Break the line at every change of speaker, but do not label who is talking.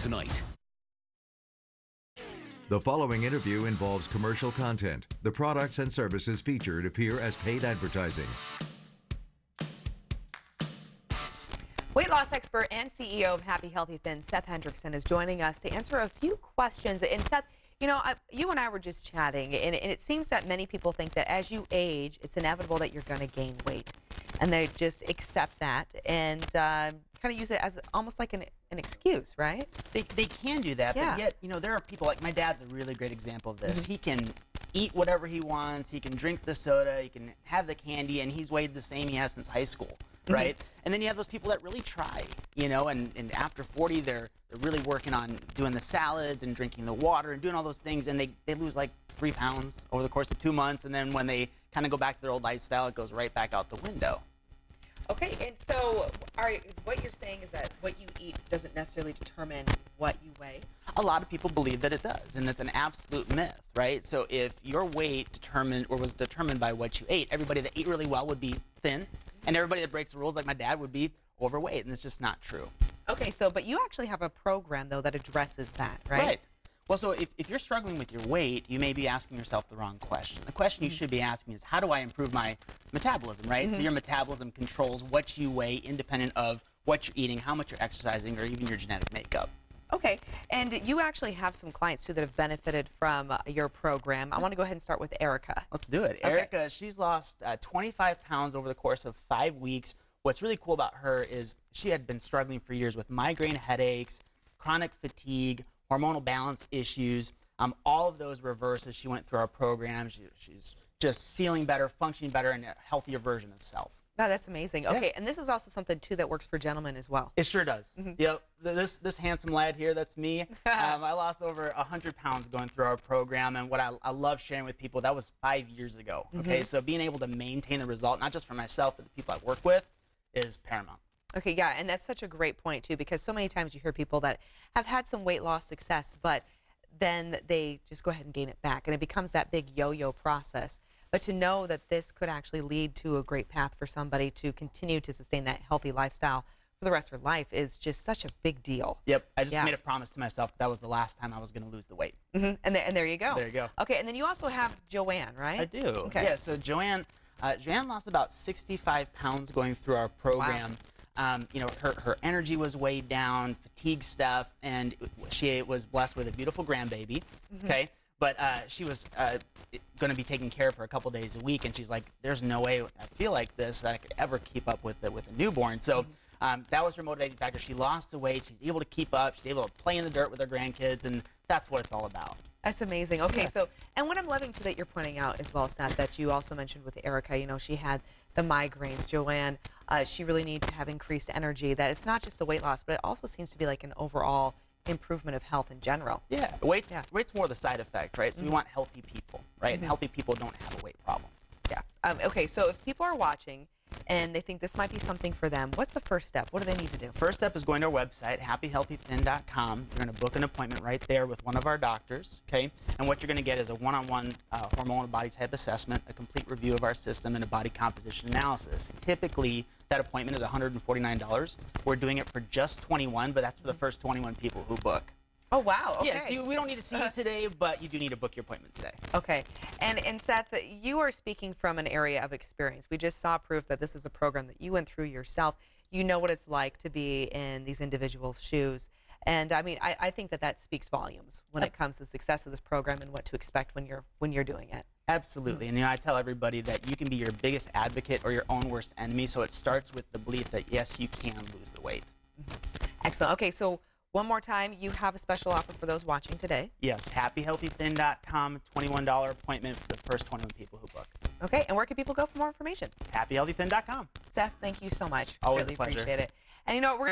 tonight.
The following interview involves commercial content. The products and services featured appear as paid advertising.
Weight loss expert and CEO of Happy Healthy Thin, Seth Hendrickson, is joining us to answer a few questions. And Seth, you know, you and I were just chatting, and it seems that many people think that as you age, it's inevitable that you're going to gain weight. And they just accept that and kind of use it as almost like an excuse, right?
They can do that,
Yeah.
but yet, you know, there are people like my dad's a really great example of this. He can eat whatever he wants, he can drink the soda, he can have the candy, and he's weighed the same he has since high school, right? And then you have those people that really try, you know, and after 40, they're really working on doing the salads and drinking the water and doing all those things, and they lose like 3 pounds over the course of 2 months, and then when they kind of go back to their old lifestyle, it goes right back out the window.
Okay, and so what you're saying is that what you eat doesn't necessarily determine what you weigh?
A lot of people believe that it does, and it's an absolute myth, right? So if your weight was determined by what you ate, everybody that ate really well would be thin, and everybody that breaks the rules like my dad would be overweight, and it's just not true.
Okay, but you actually have a program, though, that addresses that, right?
Right. Well, so if you're struggling with your weight, you may be asking yourself the wrong question. The question you should be asking is, how do I improve my metabolism, right? So your metabolism controls what you weigh independent of what you're eating, how much you're exercising, or even your genetic makeup.
Okay, and you actually have some clients, too, that have benefited from your program. I want to go ahead and start with Erica.
Let's do it.
Okay.
Erica, she's lost 25 pounds over the course of 5 weeks. What's really cool about her is she had been struggling for years with migraine headaches, chronic fatigue, hormonal balance issues. All of those reversed as she went through our program. She's just feeling better, functioning better, and a healthier version of self.
Oh, that's amazing. Okay, and this is also something, too, that works for gentlemen as well.
It sure does. Yep. This handsome lad here, that's me. I lost over 100 pounds going through our program, and what I love sharing with people, that was 5 years ago. Okay, so being able to maintain the result, not just for myself, but the people I work with, is paramount.
Okay, yeah, and that's such a great point, too, because so many times you hear people that have had some weight loss success, but then they just go ahead and gain it back, and it becomes that big yo-yo process. But to know that this could actually lead to a great path for somebody to continue to sustain that healthy lifestyle for the rest of their life is just such a big deal.
Yep, I just made a promise to myself that was the last time I was going to lose the weight.
And there you go.
There you go.
Okay, and then you also have Joanne, right?
I do.
Okay.
Yeah, so Joanne lost about 65 pounds going through our program.
Wow.
You know, her energy was way down, fatigue stuff, and she was blessed with a beautiful grandbaby, okay? But she was going to be taken care of for a couple days a week, and she's like, there's no way I feel like this that I could ever keep up with a newborn. So that was her motivating factor. She lost the weight. She's able to keep up. She's able to play in the dirt with her grandkids, and that's what it's all about.
That's amazing. Okay, so, and what I'm loving too that you're pointing out as well, Seth, that you also mentioned with Erica, you know, she had the migraines. Joanne, she really needs to have increased energy, that it's not just the weight loss, but it also seems to be like an overall improvement of health in general.
Yeah, weight's more the side effect, right? So we want healthy people, right? And healthy people don't have a weight problem.
Yeah. Okay, so if people are watching and they think this might be something for them, what's the first step? What do they need to do?
First step is going to our website, happyhealthythin.com. You're going to book an appointment right there with one of our doctors, okay? And what you're going to get is a one-on-one hormonal body type assessment, a complete review of our system, and a body composition analysis. Typically, that appointment is $149. We're doing it for just $21, but that's for the first 21 people who book.
Oh, wow. Okay.
Yeah, so we don't need to see you today, but you do need to book your appointment today.
Okay. And Seth, you are speaking from an area of experience. We just saw proof that this is a program that you went through yourself. You know what it's like to be in these individuals' shoes. And I mean, I think that speaks volumes when it comes to the success of this program and what to expect when you're doing it.
Absolutely. And you know, I tell everybody that you can be your biggest advocate or your own worst enemy. So it starts with the belief that, yes, you can lose the weight.
Excellent. Okay, so one more time, you have a special offer for those watching today.
Yes, happyhealthythin.com, $21 appointment for the first 21 people who book.
Okay, and where can people go for more information?
Happyhealthythin.com.
Seth, thank you so much.
Always
really
a pleasure.
Appreciate it. And you know what, we're